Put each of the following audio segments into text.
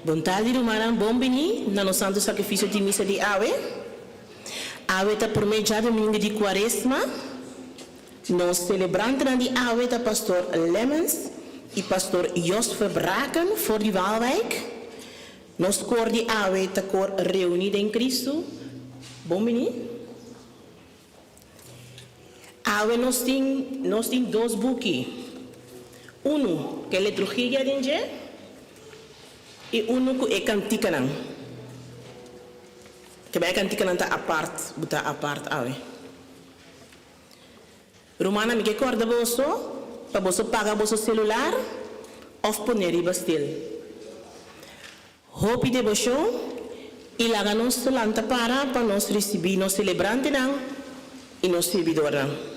Bontadi Romana Bombini, nano santo sacrifício de missa de Awe. Awe está por meio de domingo de Quaresma. Nós celebramos de Awe está pastor Lemmens e pastor Jos Verbraken voor die Waalwijk. Nós cor de Awe está cor reunida em Cristo. Bombini. Awe nós tem dois buques. Que é liturgia de e que é cantica. Que vai cantica está à parte, Awe. Romana, me que corda você, para você pagar você celular, ou poner em bastil. Hope de você, e lá nós lanta para nós receber nós celebrante e nós servidora.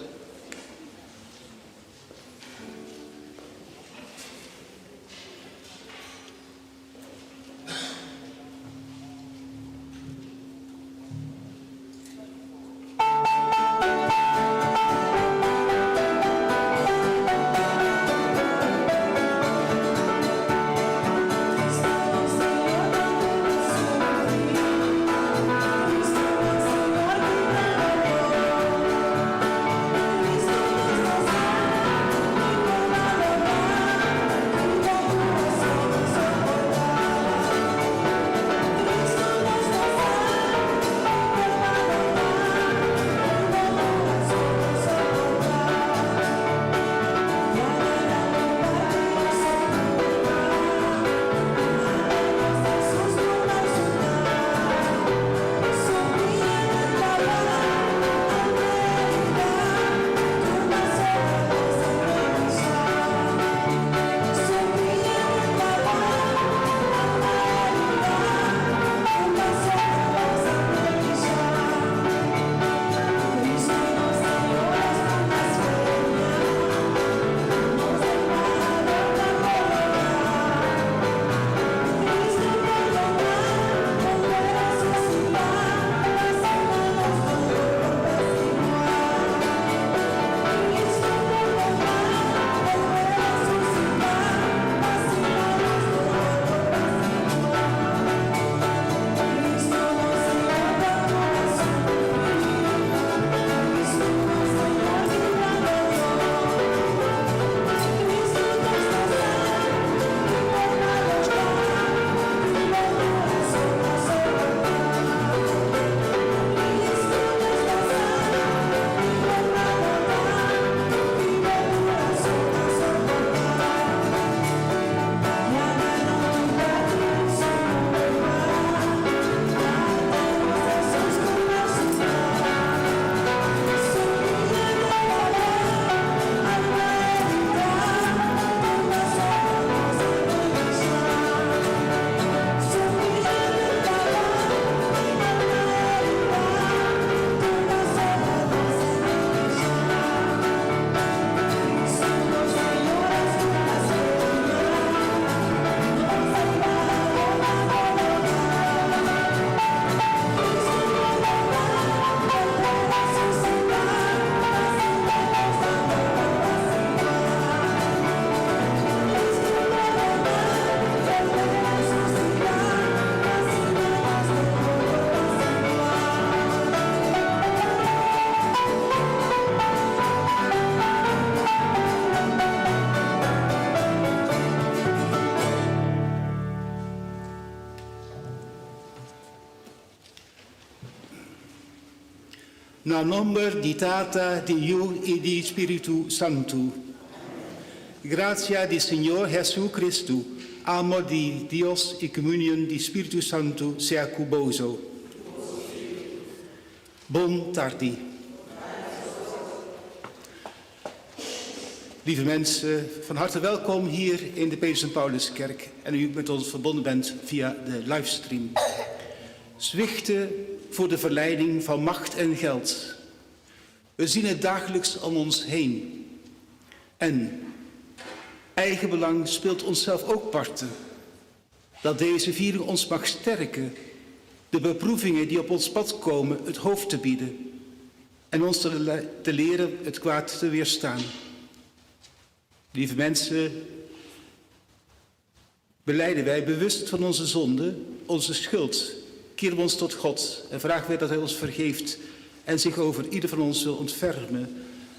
Na nombre di Tata, di Hijo y di Spiritu Santo. Gracia di Señor Jesucristo, amor di Dios y comunión di Spiritu Santo sea cuboso. Bon tardi. Lieve mensen, van harte welkom hier in de Petrus en Pauluskerk en u met ons verbonden bent via de livestream. Zwichten voor de verleiding van macht en geld. We zien het dagelijks om ons heen. En eigenbelang speelt onszelf ook parten. Dat deze viering ons mag sterken, de beproevingen die op ons pad komen het hoofd te bieden en ons te leren het kwaad te weerstaan. Lieve mensen, belijden wij bewust van onze zonde, onze schuld, keren we ons tot God en vragen wij dat Hij ons vergeeft en zich over ieder van ons wil ontfermen.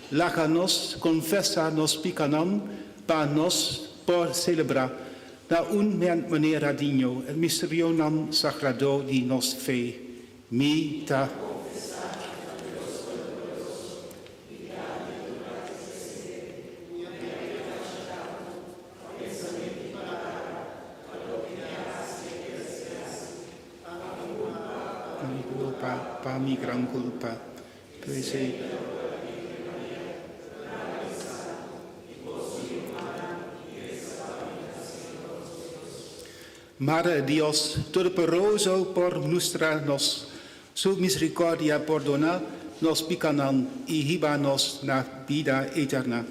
Laga nos confessa nos picanam, pa nos por celebra, na un manera digno, el misterionam sagrado di nos fe. Mita. Pa mi gran culpa. Madre Dios, todopoderoso por nuestra nos, su misericordia perdona, nos picanan y híbanos la vida eterna.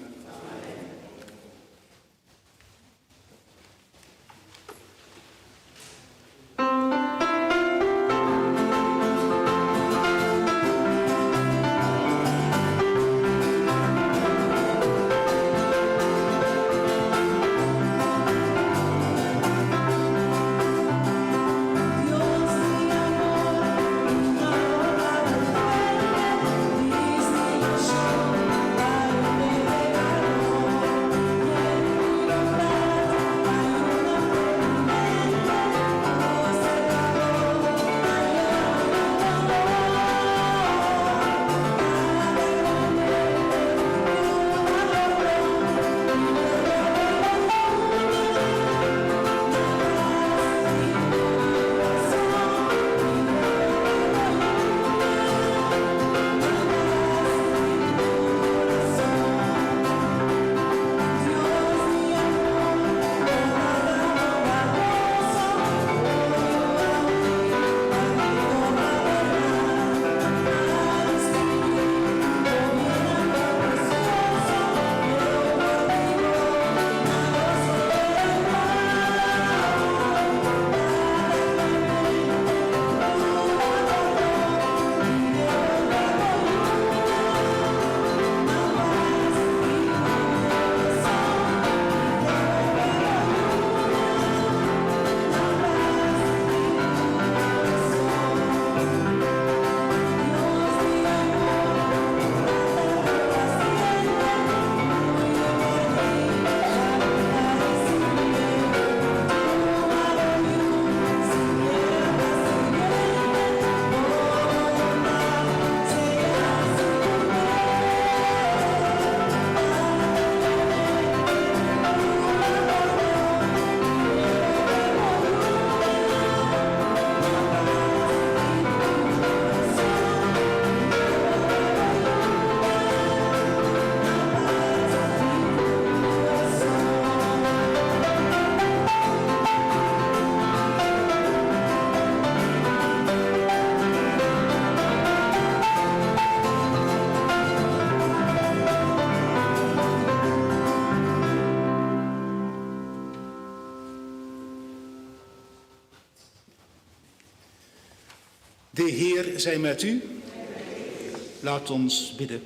De Heer zij met u. Laat ons bidden.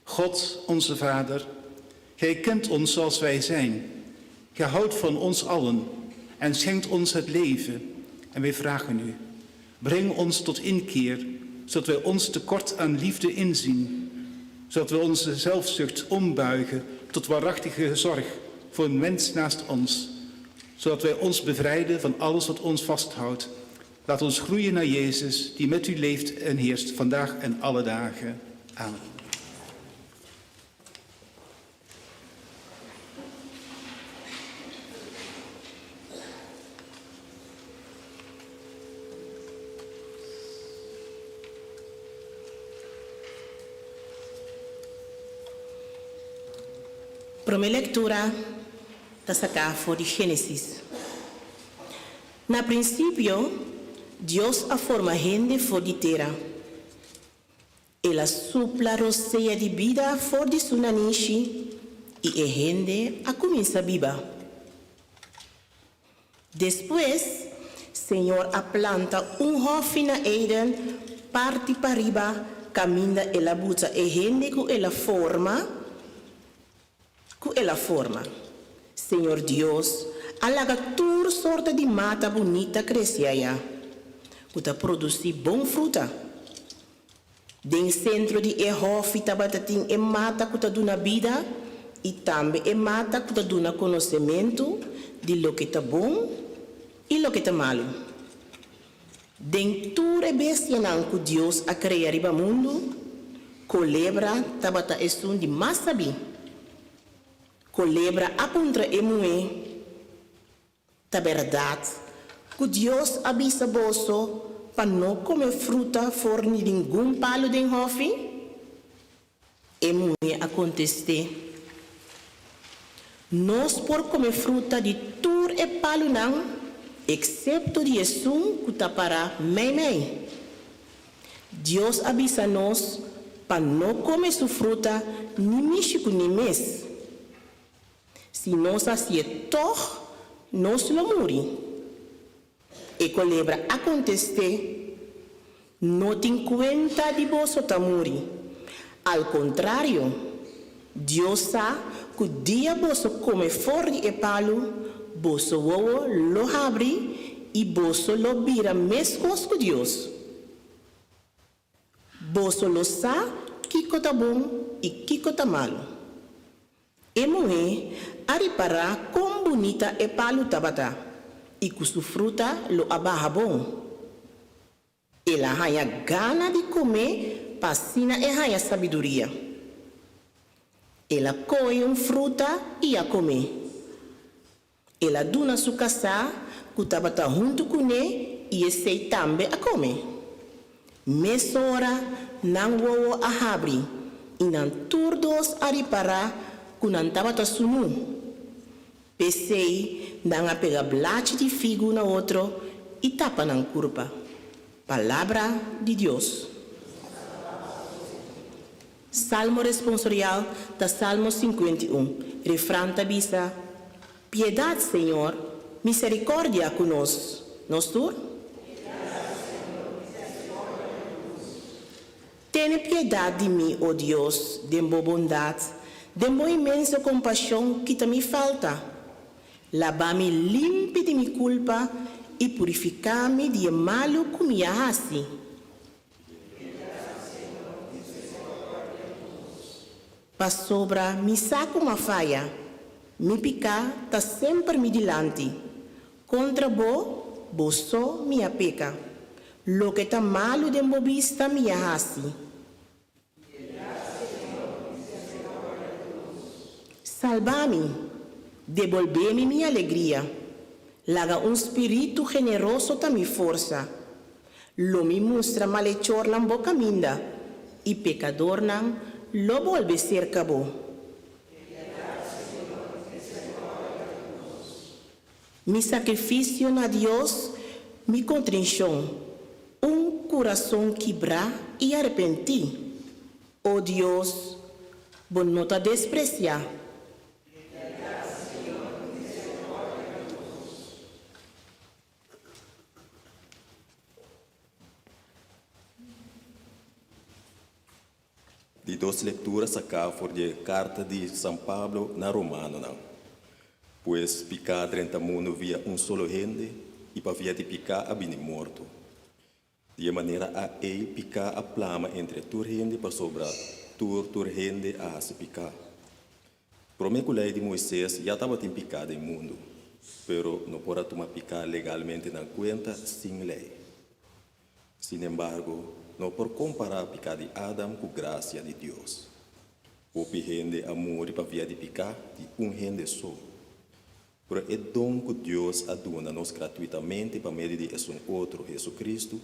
God, onze Vader, Gij kent ons zoals wij zijn. Gij houdt van ons allen en schenkt ons het leven. En wij vragen u, breng ons tot inkeer, zodat wij ons tekort aan liefde inzien. Zodat wij onze zelfzucht ombuigen tot waarachtige zorg voor een mens naast ons. Zodat wij ons bevrijden van alles wat ons vasthoudt. Laat ons groeien naar Jezus, die met u leeft en heerst vandaag en alle dagen. Amen. Primeira leitura da Sacafo de Gênesis. Na princípio, Deus a forma gente for de terra. Ela supla roceia de vida for de sunanishi e a gente a começa a biba. Depois, Senhor a planta hof na Eden, parte para riba, caminda ela buta e gente que ela forma. Senhor Deus, alaga toda sorte de mata bonita crescer aí. Que produzir bom fruta. Den centro de errofi tabatatin e mata que ta duna vida e também e mata que ta duna conhecimento de lo que tá bom e lo que tá malo. Den tudo bestia nan que Deus a criar riba mundo, colebra tabata estum de masabi. Colebra apuntra emue, ta verdade, que Deus avisa boso para não comer fruta forni nenhum palo de hofi, emue acontece. Nós por comer fruta de tur e palo não, excepto de Jesus que tá para mei. Deus avisa nós para não comer sua fruta nem mexico nem mês. Se nós assim toch, nós não morri. E colebra acontece, não tem conta de você tá morri. Al contrário, Deus sabe que o dia você come fora de palo, você lo abre e você lo vira mesmo com Deus. Você lo sabe que tá bom e que tá malo. E mulher, a reparar como bonita é palo tabata. E com sua fruta lo abarra bom. Ela ganha gana de comer, passina e ganha sabedoria. Ela coe fruta e a comer. Ela duna sua casa, que tabata junto com ele e sei também a comer. Mesa hora, não vou a abrir, e não todos a reparar que não tabata sunu. Pensei, não a pegar blate de figo na outro e tapa na curva. Palavra de Deus. Salmo responsorial da Salmo 51. Refrão tabisa. Piedade, Senhor, misericórdia conosco. Nós tu? Tenha piedade de mim, ó Deus, de boa bondade, de boa imensa compaixão que me falta. Lava-me limpo de minha culpa e purificar-me de malo que me hace. Para sobra, me saca uma falha, me picar, tá sempre me dilante. Contra bo só minha peca. Lo que tá malo de mo vista me hace. Salva-me. Devolver-me minha alegria. Laga espírito generoso ta mi força. Lo me mostra malhechor na boca minda. E pecador não lo volve ser cabo. Mi sacrifício na Deus, mi contrição. Coração quebrar e arrepentir. Oh Deus, bom não ta despreciar. De duas leituras acá for de carta de São Pablo na Romano, não. Pois picar 30 mundo via solo gente e para via de picar a bini morto. De maneira a picar a plama entre tur gente para sobrar tur gente a se picar. Promete lei de Moisés já estava tem picado em mundo, pero não pode tomar picar legalmente na conta sem lei. Sin embargo, não por comparar picar de Adam com graça de Deus. O gente amor para via de picar de gente só. Pero é dom que Deus aduna-nos gratuitamente para meio de outro Jesus Cristo,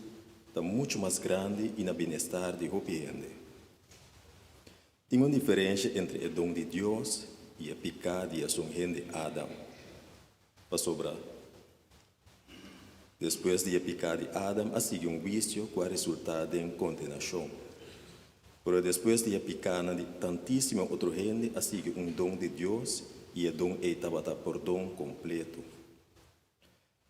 está muito mais grande e na bem-estar de gente. Tem uma diferença entre o dom de Deus e a picar de gente Adam. Para sobrar. Depois de pecar de Adam, a seguir juízo com a resultado em condenação. Pero depois de pecar de tantíssima outra gente, a seguir dom de Deus e o dom estava por dom completo.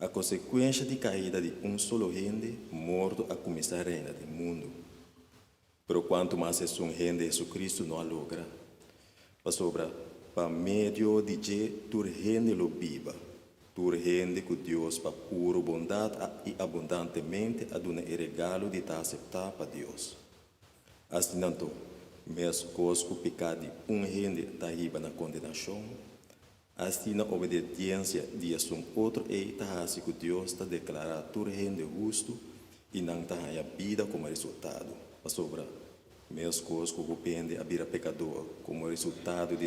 A consequência de caída de solo gente, morto a começar a reinar do mundo. Pero quanto mais é um rende Jesucristo não logra. Para sobra, para meio de je, tu rende lo biba. Tu rende que Deus para puro bondade e abundantemente a dar o regalo de te aceitar para Deus. Assim, não, meus coisas que pecado rende está riba na condenação. Assim, na obediência de outro está que Deus está declarando tu rende justo e não está a vida como resultado. Para sobra, meus coisas que dependem a vida pecador como resultado de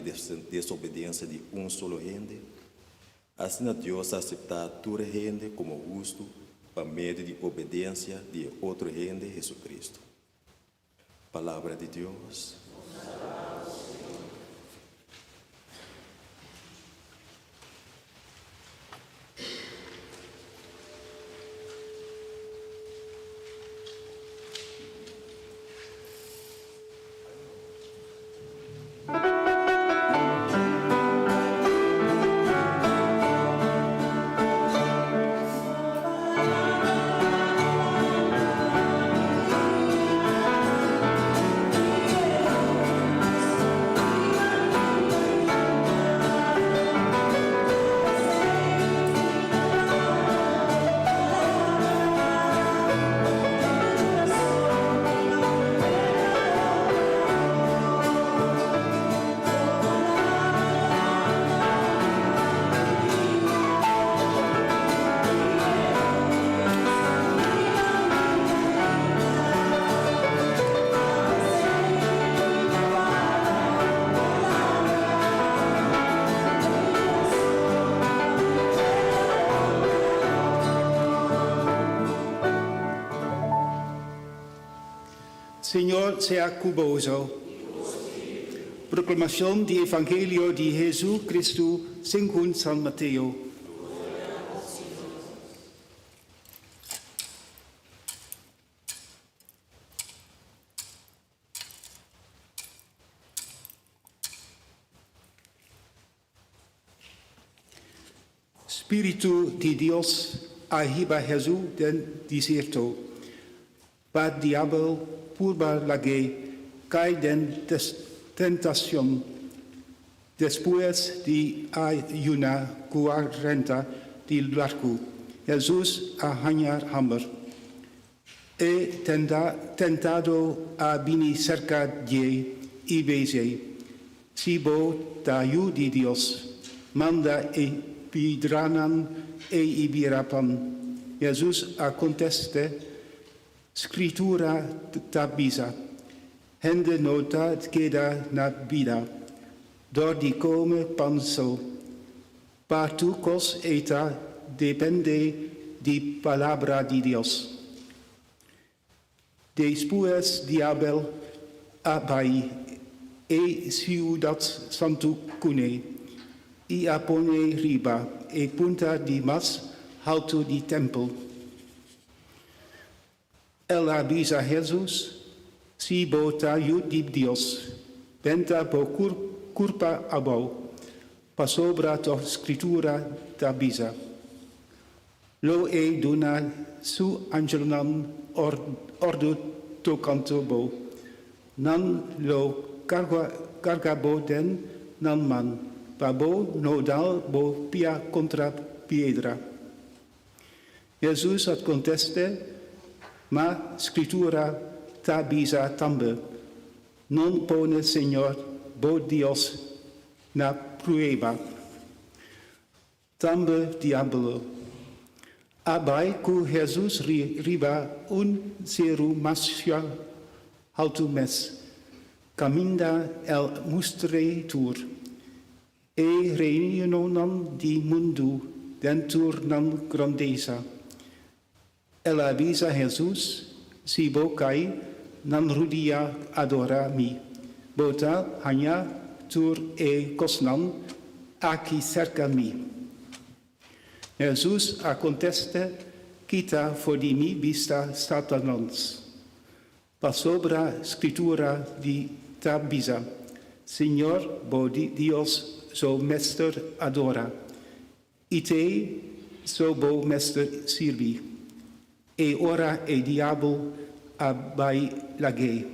desobediência de solo rende. Assim, Deus aceitar tu rende como justo para meio de obediência de outro rende, Jesus Cristo. Palavra de Deus. Señor sea cuboso. Proclamación del Evangelio de Jesucristo según San Mateo. Espíritu de Dios arriba Jesús del desierto. Pa diablo purba lage cae den tentación. Después de ayunar 40 de largo, Jesús a hanyar hambre. He tentado a venir cerca de y bese. Si vos tayu de Dios, manda e pidranan e ibirapan. Jesús a conteste, Scrittura tabisa, hende nota queda na vida, door die come panso, partucos eta depende di palabra di Dios. Después diabel abai e ciudad santo cune, y apone riba e punta di mas alto di templo. El avisa Jesús, si bota yud di Dios, benta bo curpa abo, pasobra to scrittura tabisa. Lo e dona su angelonan ordo tocanto bo, nan lo carga bo den nan man, babo nodal bo pia contra piedra. Jesús ad conteste, ma scrittura tabisa tambe, non pone Señor, bo Dios, na prueba. Tambe diablo. Abai cu Jesus riba un seru mascia altu mes, caminda el mustre tur, e reunionan di mundu dentur nam grandeza. El avisa Jesús, si bocai, nan rudia adora mi. Bota hanya tur e cosnan, aqui cerca mi. Jesús a conteste, quita for di mi vista satanans. Pasobra scrittura di tabisa. Signor, bo Dios so mester adora. Ite so bo mester sirvi. E ora e diablo abai lage.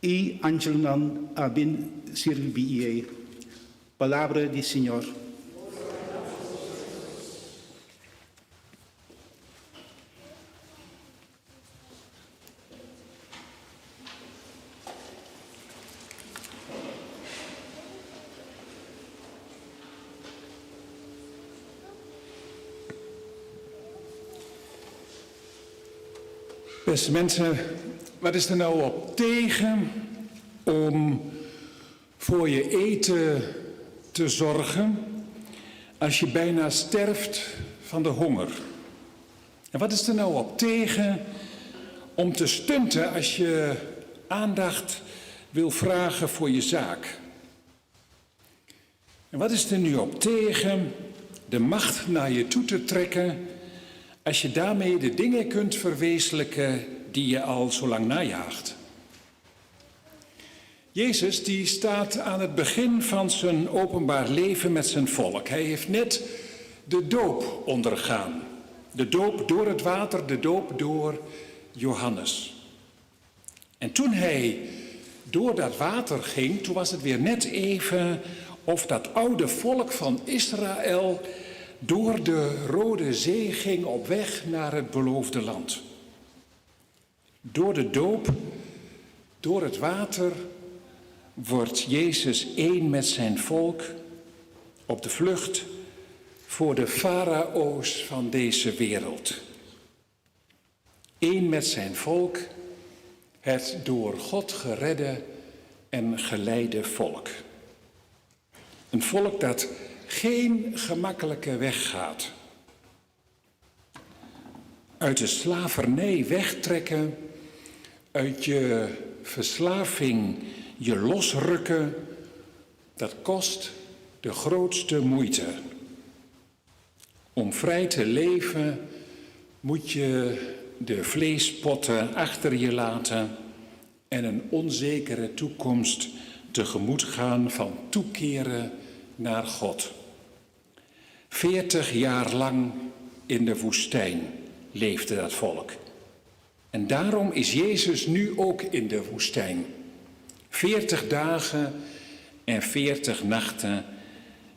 y angelunan abin servie. Palabra del Señor. Beste mensen, wat is er nou op tegen om voor je eten te zorgen als je bijna sterft van de honger? En wat is er nou op tegen om te stunten als je aandacht wil vragen voor je zaak? En wat is er nu op tegen de macht naar je toe te trekken als je daarmee de dingen kunt verwezenlijken die je al zo lang najaagt? Jezus die staat aan het begin van zijn openbaar leven met zijn volk. Hij heeft net de doop ondergaan. De doop door het water, de doop door Johannes. En toen hij door dat water ging, toen was het weer net even of dat oude volk van Israël door de Rode Zee ging op weg naar het beloofde land. Door de doop, door het water, wordt Jezus één met zijn volk op de vlucht voor de farao's van deze wereld. Eén met zijn volk, het door God geredde en geleide volk. Een volk dat geen gemakkelijke weg gaat. Uit de slavernij wegtrekken, uit je verslaving je losrukken, dat kost de grootste moeite. Om vrij te leven moet je de vleespotten achter je laten en een onzekere toekomst tegemoet gaan van toekeren naar God. 40 jaar lang in de woestijn leefde dat volk. En daarom is Jezus nu ook in de woestijn. 40 dagen en 40 nachten,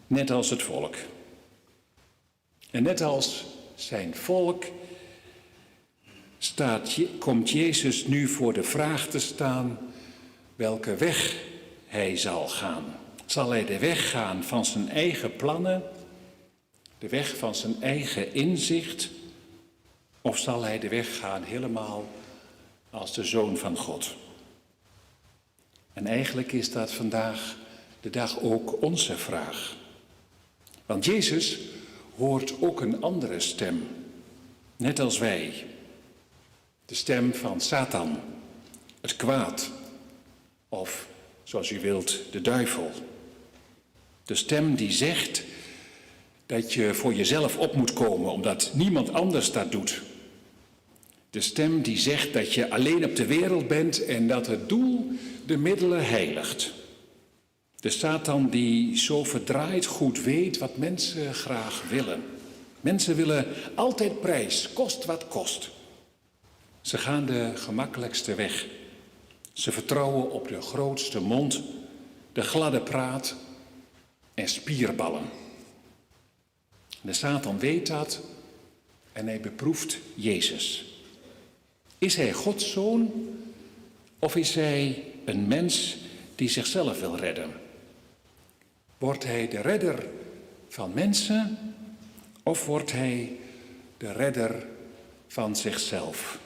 net als het volk. En net als zijn volk komt Jezus nu voor de vraag te staan welke weg hij zal gaan. Zal hij de weg gaan van zijn eigen plannen, de weg van zijn eigen inzicht, of zal hij de weg gaan helemaal als de Zoon van God? En eigenlijk is dat vandaag de dag ook onze vraag. Want Jezus hoort ook een andere stem, net als wij. De stem van Satan, het kwaad, of zoals u wilt, de duivel. De stem die zegt dat je voor jezelf op moet komen, omdat niemand anders dat doet. De stem die zegt dat je alleen op de wereld bent en dat het doel de middelen heiligt. De Satan die zo verdraaid goed weet wat mensen graag willen. Mensen willen altijd prijs, kost wat kost. Ze gaan de gemakkelijkste weg. Ze vertrouwen op de grootste mond, de gladde praat en spierballen. De Satan weet dat en hij beproeft Jezus. Is hij Gods zoon of is hij een mens die zichzelf wil redden? Wordt hij de redder van mensen of wordt hij de redder van zichzelf?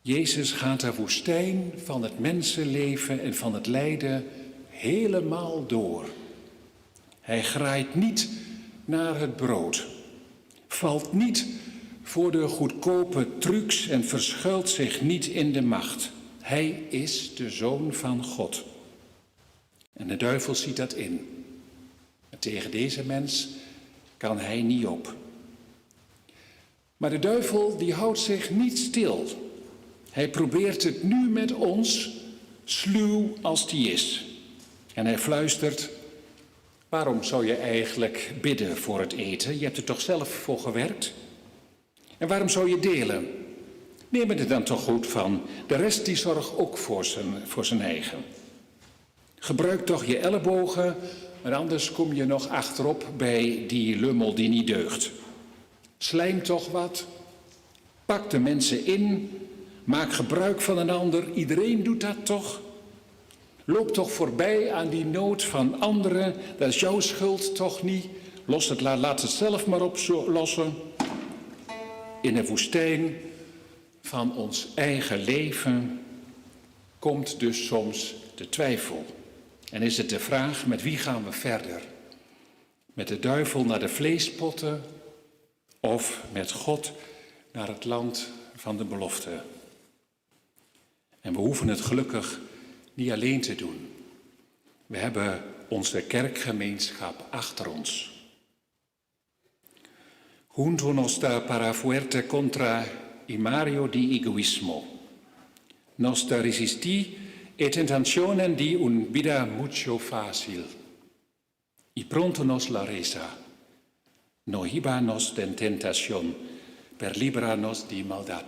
Jezus gaat de woestijn van het mensenleven en van het lijden helemaal door. Hij graait niet naar het brood, valt niet voor de goedkope trucs en verschuilt zich niet in de macht. Hij is de Zoon van God. En de duivel ziet dat in. En tegen deze mens kan hij niet op. Maar de duivel die houdt zich niet stil. Hij probeert het nu met ons, sluw als die is. En hij fluistert: waarom zou je eigenlijk bidden voor het eten? Je hebt er toch zelf voor gewerkt? En waarom zou je delen Neem het er dan toch goed van. De rest die zorgt ook voor zijn eigen. Gebruik toch je ellebogen, maar anders kom je nog achterop bij die lummel die niet deugt. Slijm toch wat. Pak de mensen in. Maak gebruik van een ander. Iedereen doet dat toch? Loop toch voorbij aan die nood van anderen. Dat is jouw schuld toch niet? Laat het zelf maar oplossen. In de woestijn van ons eigen leven komt dus soms de twijfel. En is het de vraag, met wie gaan we verder? Met de duivel naar de vleespotten of met God naar het land van de belofte? En we hoeven het gelukkig niet alleen te doen. We hebben onze kerkgemeenschap achter ons. Juntos para fuerte contra imario di egoísmo. Nos resistí e tentaciones di un vida mucho fácil. Y pronto nos la reza. No híbanos de tentación, per librarnos di maldad.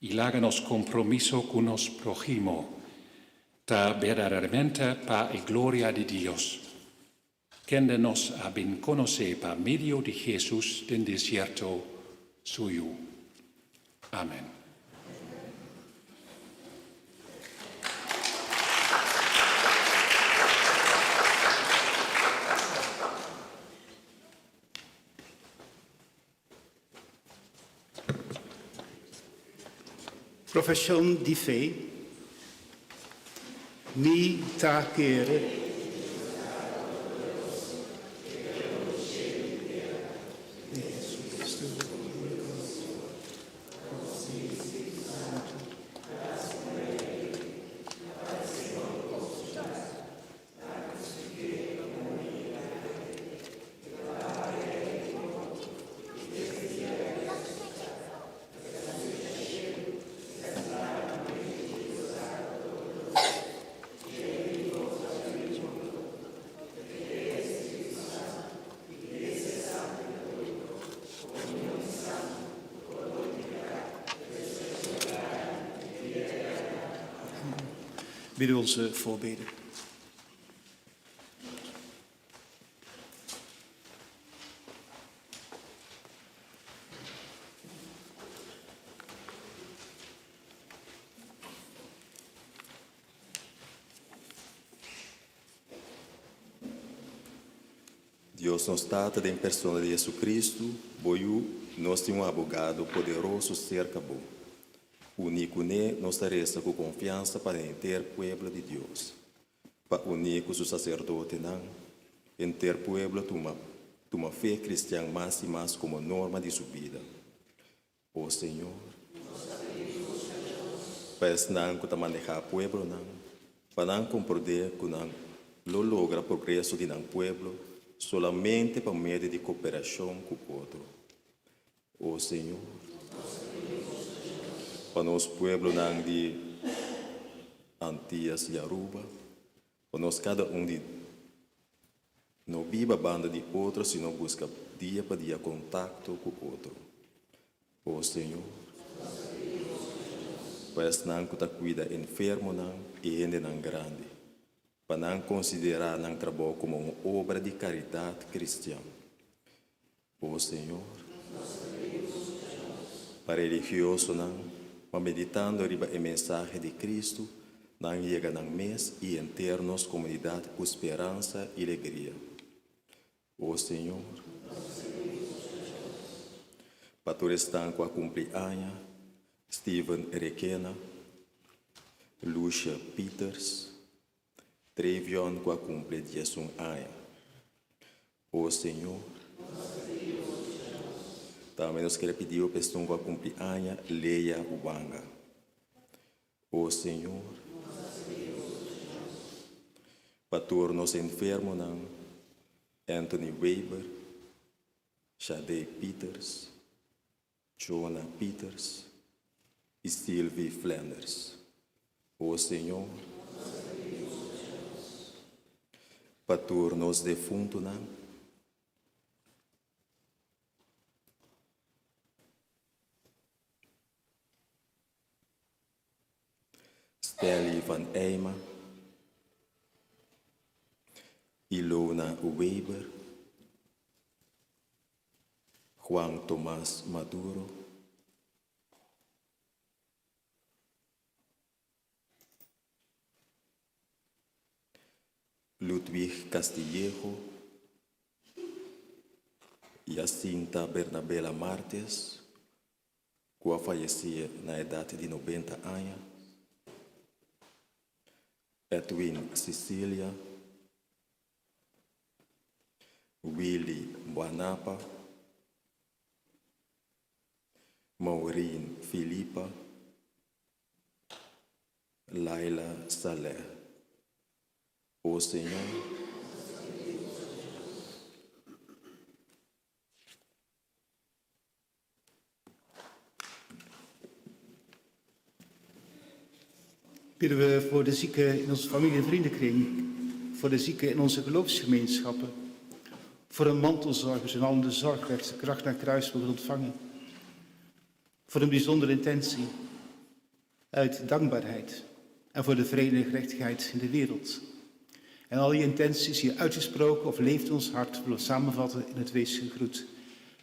Y láganos compromiso con nos prójimo, ta verdaderamente pa y gloria de Dios. Kéndenos a bien conocer por medio de Jesús den desierto suyo. Amen. Profession di fe, mi tacere. Bidden we onze voorbeden. Deus nos trata em persona de Jesus Cristo, boiu, nós temos um abogado poderoso cerca bo. Único ne nos resta com confiança para ter pueblo de Deus. Para unir com o sacerdote não, em ter pueblo toma fé cristã mais e mais como norma de sua vida. Oh Senhor, para não que manejar pueblo não, para não compreender que não lo logra progresso de não pueblo, solamente por meio de cooperação com o outro. Oh Senhor, para os pueblos de Antillas e Aruba, para nós cada de não viva a banda de outro, se não busca dia para dia contato com o outro. Oh Senhor, para não que cuida enfermo não e ainda não grande, para não considerar não trabalho como uma obra de caridade cristã. Oh Senhor, para religioso não, mas meditando riba a mensagem de Cristo, não chega no mês e internos comunidade com esperança e alegria. Oh Senhor, para todos estão com a cumpleaños, Steven Requena, Lucia Peters, Trevion com a cumple 11 anos. Oh Senhor, também nós queremos pedir a pessoa com a cumpleaños, Leia Ubanga. Oh Senhor, para todos enfermos, Anthony Weber, Shade Peters, Jonah Peters e Sylvie Flanders. Oh Senhor, para todos os defuntos, Stanley van Eyma, Ilona Weber, Juan Tomás Maduro, Ludwig Castillejo, Jacinta Bernabela Martes, que faleceu na idade de 90 anos, Edwin Cecília, Willy Buanapa, Maureen Filipa, Laila Saleh. O Senhor, bidden we voor de zieken in onze familie- en vriendenkring, voor de zieken in onze geloofsgemeenschappen, voor een mantelzorgers en al de zorgwerkers de kracht naar kruis mogen ontvangen, voor een bijzondere intentie uit dankbaarheid en voor de vrede en gerechtigheid in de wereld. En al die intenties hier uitgesproken of leeft in ons hart, willen we samenvatten in het wees gegroet.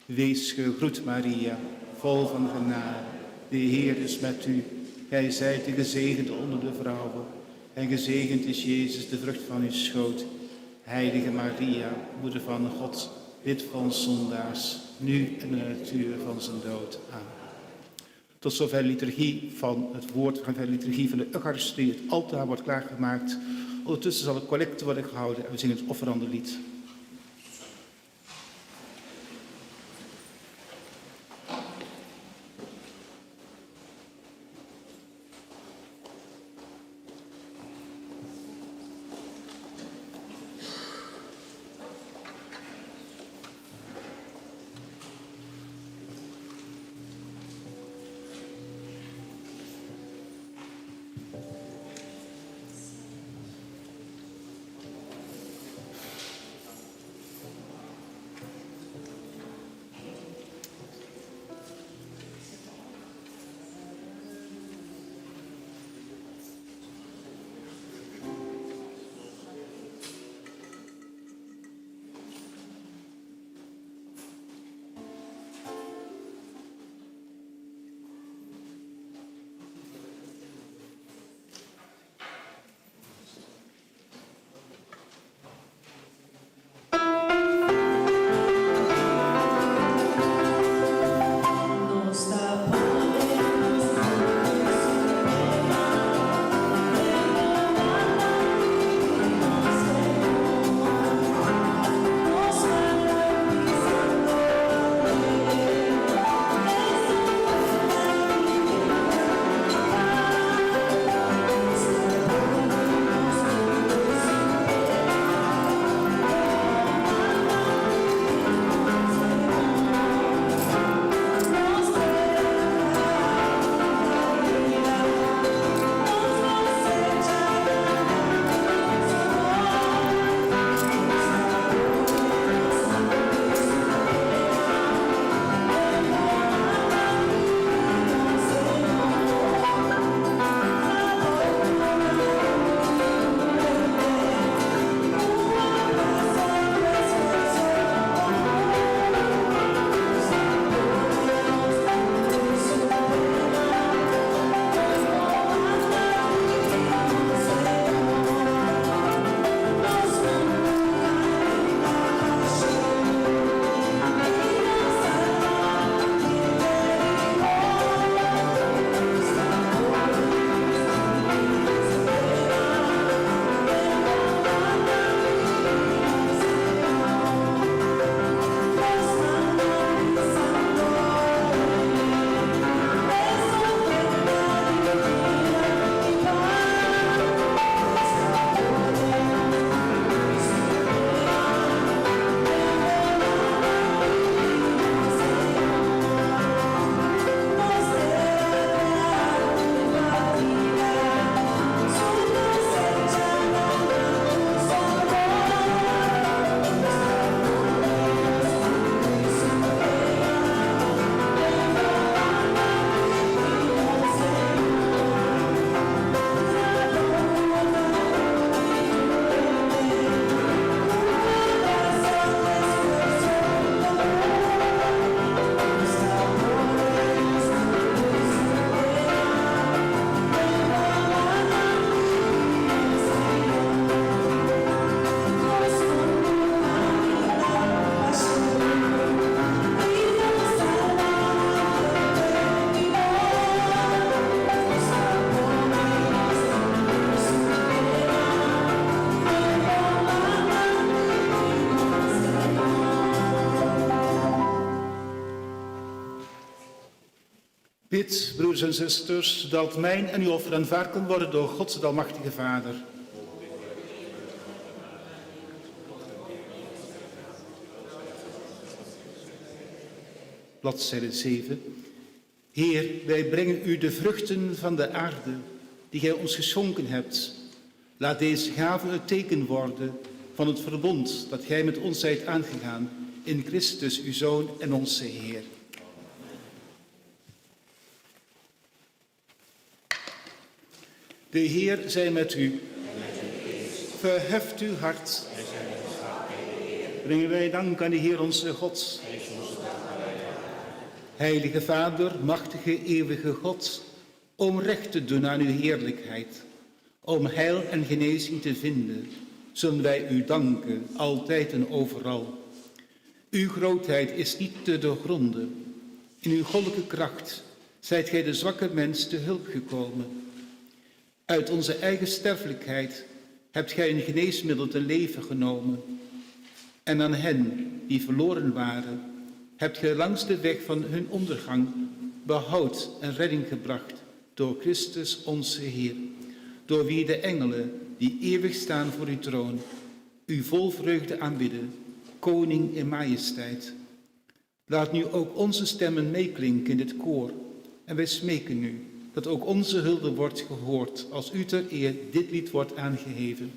Wees gegroet, Maria, vol van genade. De Heer is met u. Gij zijt de gezegende onder de vrouwen. En gezegend is Jezus, de vrucht van uw schoot. Heilige Maria, moeder van God, bid voor ons zondaars, nu en in de natuur van zijn dood. Amen. Tot zover de liturgie van het woord, van de liturgie van de Eucharistie. Het altaar wordt klaargemaakt. Ondertussen zal het collecte worden gehouden en we zingen het offerande lied. Bid, broeders en zusters, dat mijn en uw offer aanvaard kan worden door God, de Almachtige Vader. Bladzijde 7. Heer, wij brengen u de vruchten van de aarde die gij ons geschonken hebt. Laat deze gave het teken worden van het verbond dat gij met ons zijt aangegaan in Christus, uw Zoon en onze Heer. De Heer zij met u. Verheft uw hart. Brengen wij dank aan de Heer onze God. Heilige Vader, machtige, eeuwige God, om recht te doen aan uw heerlijkheid, om heil en genezing te vinden, zullen wij u danken, altijd en overal. Uw grootheid is niet te doorgronden. In uw goddelijke kracht zijt gij de zwakke mens te hulp gekomen. Uit onze eigen sterfelijkheid hebt gij een geneesmiddel ten leven genomen. En aan hen die verloren waren, hebt gij langs de weg van hun ondergang behoud en redding gebracht door Christus onze Heer, door wie de engelen die eeuwig staan voor uw troon, u vol vreugde aanbidden, koning in majesteit. Laat nu ook onze stemmen meeklinken in dit koor en wij smeken u dat ook onze hulde wordt gehoord als u ter eer dit lied wordt aangeheven.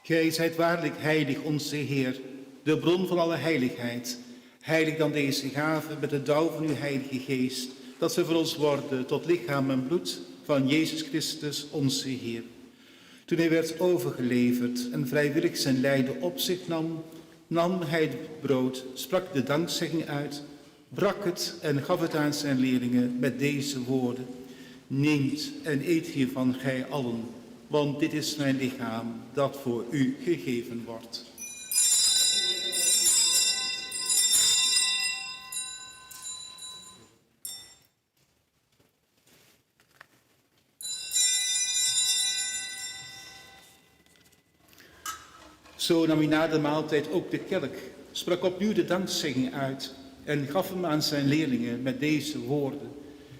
Gij zijt waarlijk heilig, onze Heer, de bron van alle heiligheid. Heilig dan deze gave met de dauw van uw heilige geest, dat ze voor ons worden tot lichaam en bloed van Jezus Christus, onze Heer. Toen hij werd overgeleverd en vrijwillig zijn lijden op zich nam, nam hij het brood, sprak de dankzegging uit, brak het en gaf het aan zijn leerlingen met deze woorden. Neemt en eet hiervan gij allen, want dit is mijn lichaam dat voor u gegeven wordt. Zo nam hij na de maaltijd ook de kelk, sprak opnieuw de dankzegging uit en gaf hem aan zijn leerlingen met deze woorden.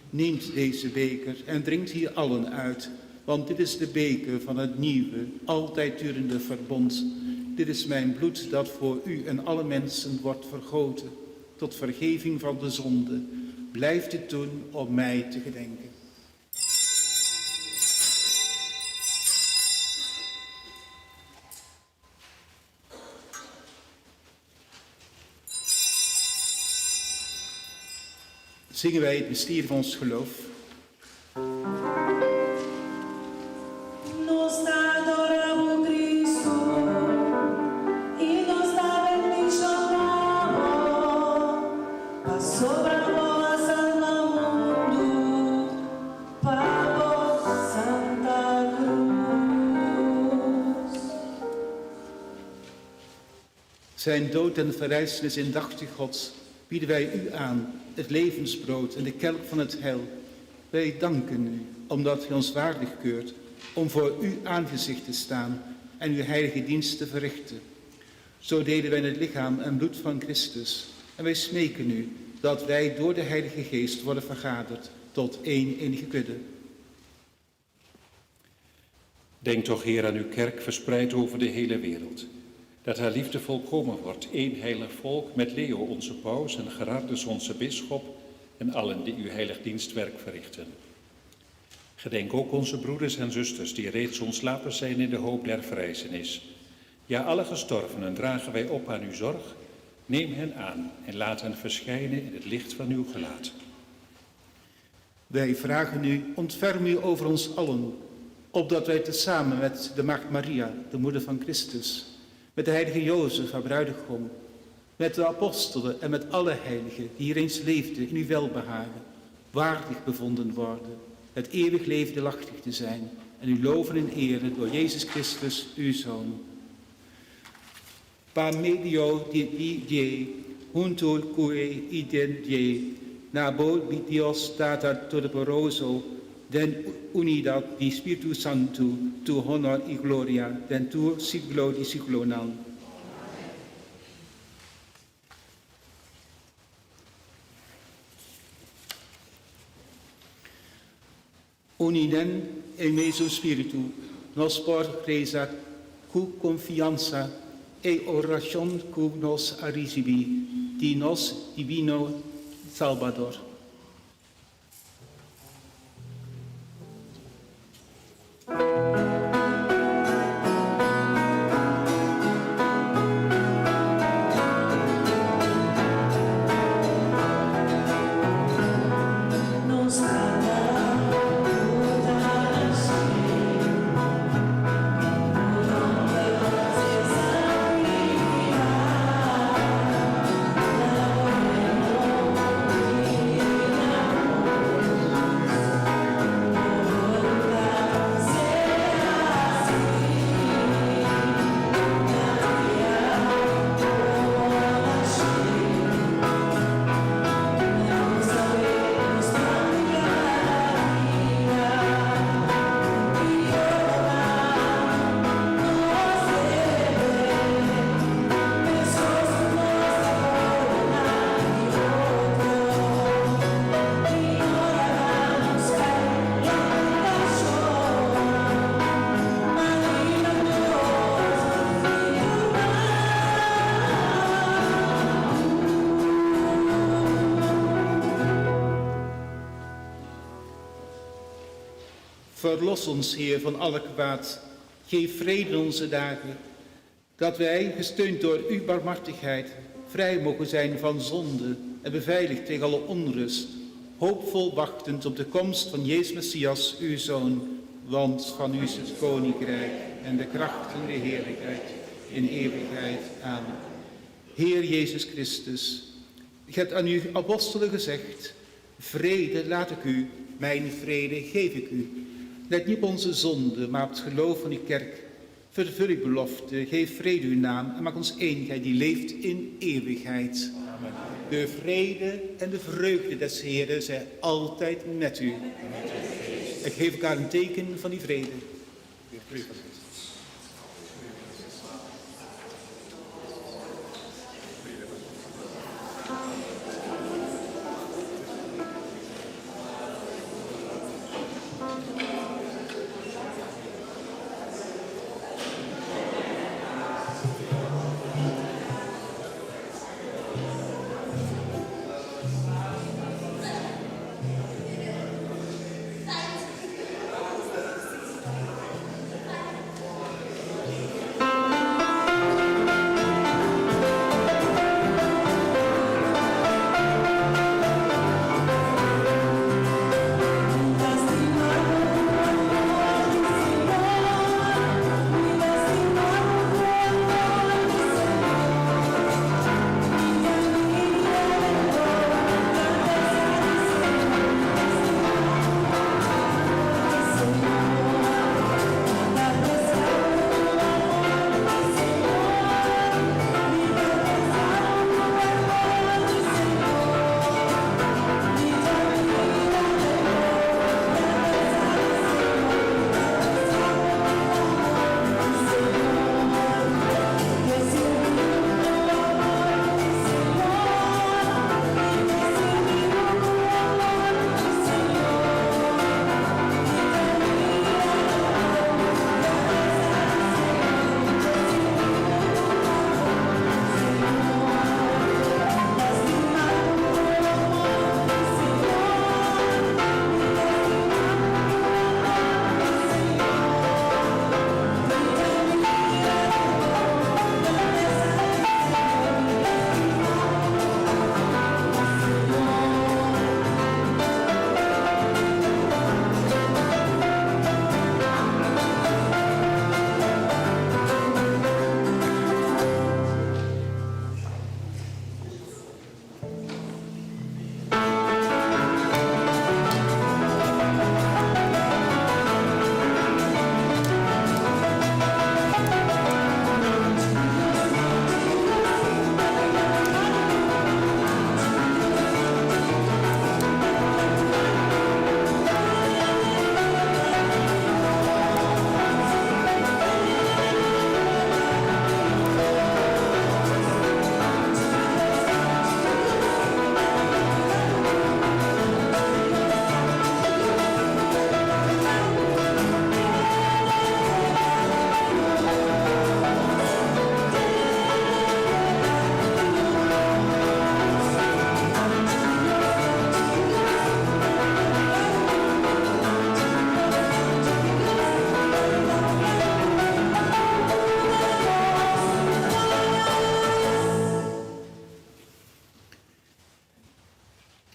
Neemt deze beker en drinkt hier allen uit, want dit is de beker van het nieuwe, altijd durende verbond. Dit is mijn bloed dat voor u en alle mensen wordt vergoten, tot vergeving van de zonde. Blijf dit doen om mij te gedenken. Zingen wij het mysterie van ons geloof. Zijn dood en verrijzenis indachtig God, bieden wij u aan, het levensbrood en de kelk van het heil. Wij danken u, omdat u ons waardig keurt om voor uw aangezicht te staan en uw heilige dienst te verrichten. Zo delen wij het lichaam en bloed van Christus en wij smeken u dat wij door de Heilige Geest worden vergaderd tot één enige kudde. Denk toch, Heer, aan uw kerk verspreid over de hele wereld. Dat haar liefde volkomen wordt, één heilig volk met Leo onze paus en Gerardus onze bisschop en allen die uw heilig dienstwerk verrichten. Gedenk ook onze broeders en zusters die reeds ontslapen zijn in de hoop der verrijzenis. Ja, alle gestorvenen dragen wij op aan uw zorg. Neem hen aan en laat hen verschijnen in het licht van uw gelaat. Wij vragen u, ontferm u over ons allen, opdat wij tezamen met de Maagd Maria, de moeder van Christus, met de heilige Jozef, haar bruidegom, met de apostelen en met alle heiligen die hier eens leefden in uw welbehagen, waardig bevonden worden, het eeuwig leven delachtig te zijn en u loven en eren door Jezus Christus, uw Zoon. Per medio di die, junto cui idem die, nabo Dios data todopoderoso, den unidad di Spiritu Santo, tu honor y gloria, den tu siglo di siglonan. Uniden en meso Spiritu, nos por reza, cu confianza e oración cu nos arisibi, di nos divino Salvador. Verlos ons, Heer, van alle kwaad. Geef vrede in onze dagen, dat wij, gesteund door uw barmhartigheid, vrij mogen zijn van zonde en beveiligd tegen alle onrust, hoopvol wachtend op de komst van Jezus Messias, uw Zoon, want van u is het koninkrijk en de kracht en de heerlijkheid in eeuwigheid. Amen. Heer Jezus Christus, u hebt aan uw apostelen gezegd, vrede laat ik u, mijn vrede geef ik u. Let niet op onze zonde, maar op het geloof van uw kerk. Vervul uw belofte, geef vrede uw naam en maak ons eenheid die leeft in eeuwigheid. Amen. De vrede en de vreugde des Heeren zij altijd met u. Ik geef elkaar een teken van die vrede.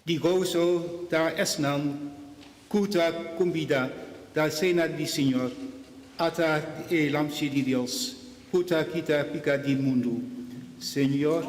Di gozo da esnan, kuta cumbida, da cena di Señor, ata el amsi di Dios, kuta kita pica di mundo. Señor,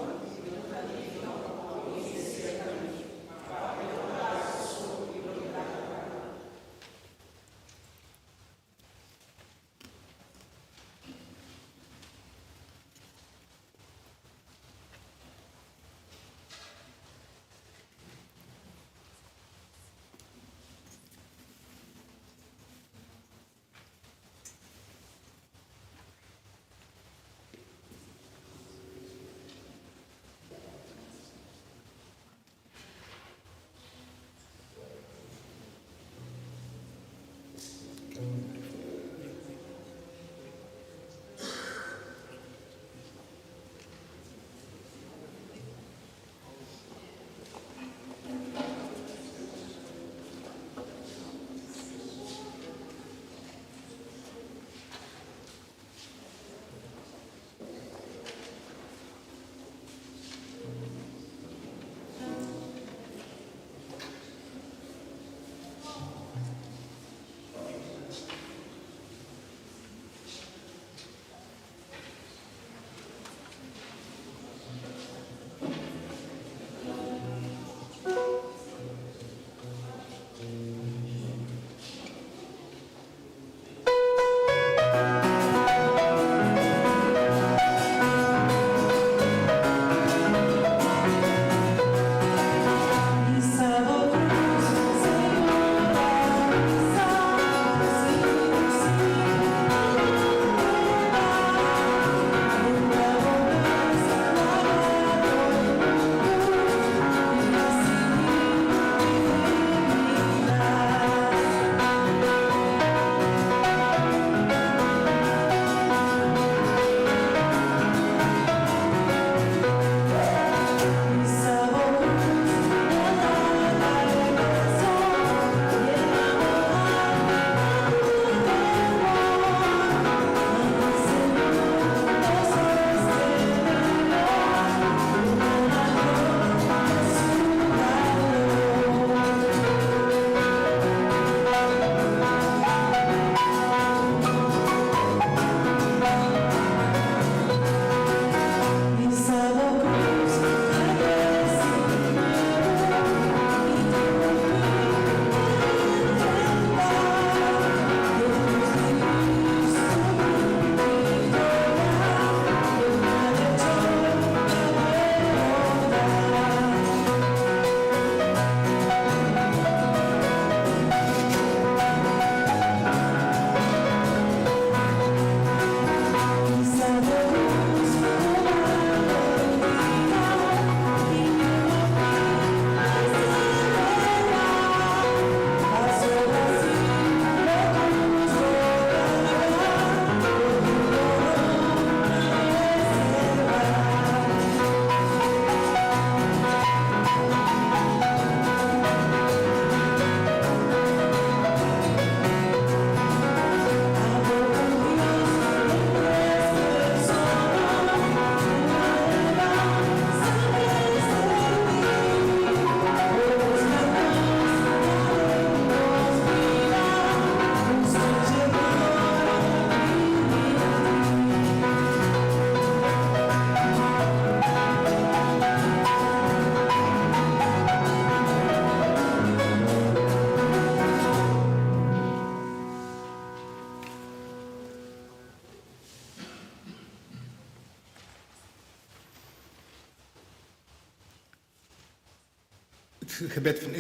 het gebed van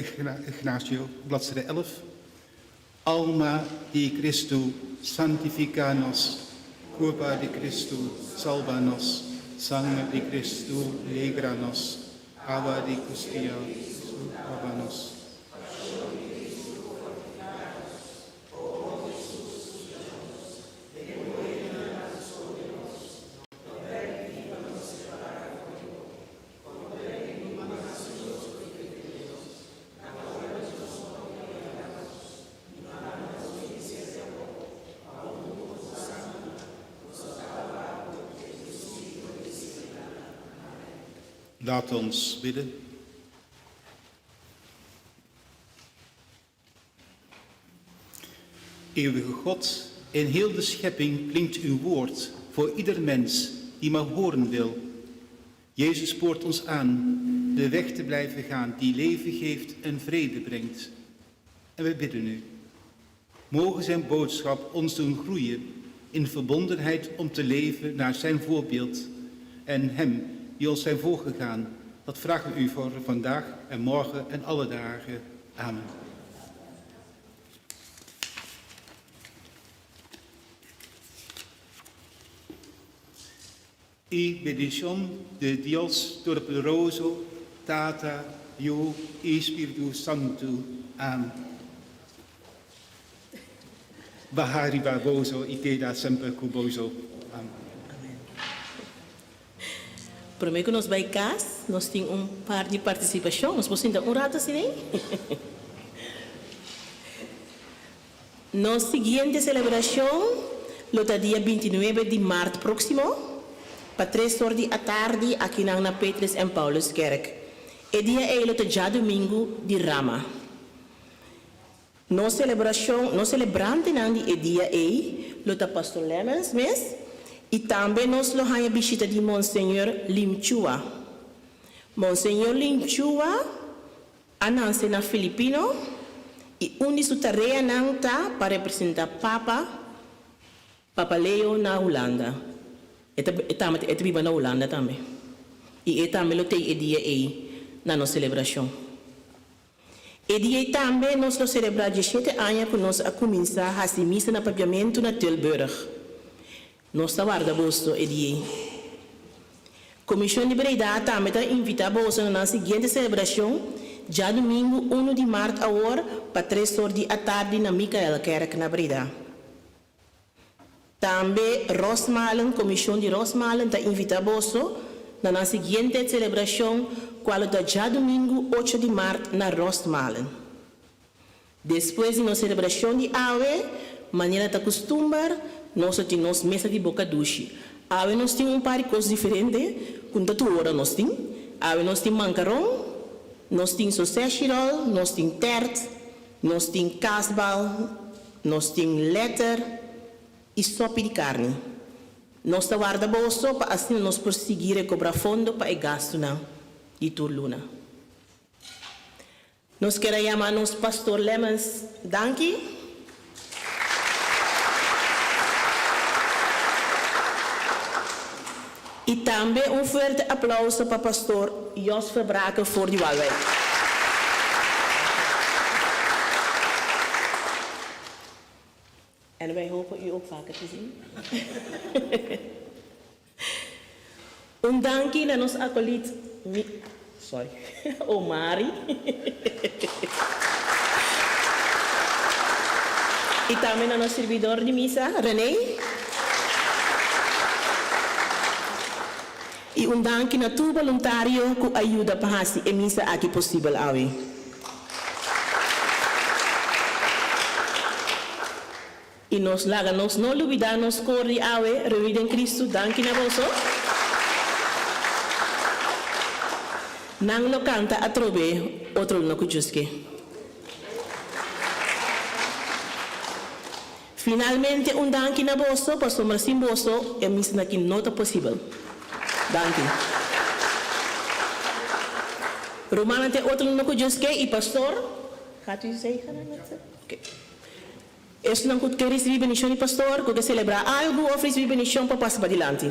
Ignacio, bladzijde 11. Alma di Christu santifica nos, culpa di Christu salva nos, sangue di Christu alegra nos, agua di custia salva nos. Laat ons bidden. Eeuwige God, in heel de schepping klinkt uw woord voor ieder mens die maar horen wil. Jezus spoort ons aan de weg te blijven gaan die leven geeft en vrede brengt. En we bidden u. Mogen zijn boodschap ons doen groeien in verbondenheid om te leven naar zijn voorbeeld en hem die ons zijn voorgegaan. Dat vragen we u voor vandaag en morgen en alle dagen. Amen. Y bendición de Dios Todopoderoso, Tata, Hijo y Espíritu Santo. Amen. Bahari Barboso, Ikeda Semper Kuboso. Amen. Primeiro que nós vai cá, nós temos par de participação, nós podemos dar rato assim, Nossa seguinte celebração, lota dia 29 de março próximo, para 3 horas da tarde, aqui na Petrus en Pauluskerk. E dia é lota já domingo de Rama. Nossa celebração, nós celebrante na dia é lota pastor Lemmens, mes, e também nós lo hanya visita de Monsenhor Limchua. Monsenhor Limchua, ananse na Filipino, e une sua tarefa nanta para representar Papa Leo na Holanda. E vive na Holanda também. E também lo tem dia aí na nossa celebração. E dia também nós lo celebramos 17 anos que nós a começar a se missa na papiamento na Tilburg. Nós está guarda bosto e dia. Comissão de Breda também está invita bosto na seguinte celebração, já domingo 1 de março agora para 3 horas da tarde na Michaelkerk na Breda. Também Rosmalen, Comissão de Rosmalen está invita bosto na seguinte celebração, qual é já domingo 8 de março na Rosmalen. Depois de nossa celebração de Awe, maneira de costumar, nós temos mesa de boca duche. Awe nós temos par de coisas diferentes, com toda hora nós temos. Awe nós temos macarrão, nós temos sausage roll, nós temos tert, nós temos kaasbal, nós temos letter e sopa de carne. Nós guarda bolso para assim nós prosseguir cobrar fundo para o gasto de turluna. Nós queremos chamar nosso pastor Lemmens, danke. E também forte aplauso para o pastor Jos Verbraken voor die Walwijk. En wij hopen u ook vaker te zien. Dankie aan ons acolyt, Omari. E também aan ons servidor de missa, René. E dankie na tu voluntário que ajuda para hasi a missa aqui possível awe. E nos laga nos não olvidar nos corre awe, reunida em Cristo, dankie na vosso. Nang lo canta a trove, outro no kujuske. Finalmente dankie na vosso, pastor Marcin vosso, e missa na que nota possível. Danke. Romana te outro no kujuske e pastor, gaat u zeggen dat? Okay. Es não que quer receber bendição pastor, que celebrar algo ou receber bendição para passar para adiante.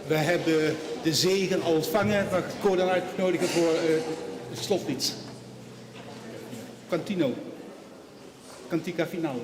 We hebben de zegen al ontvangen. Mag ik Cor dan uitnodigen voor het slotlied? Cantino. Cantica finale.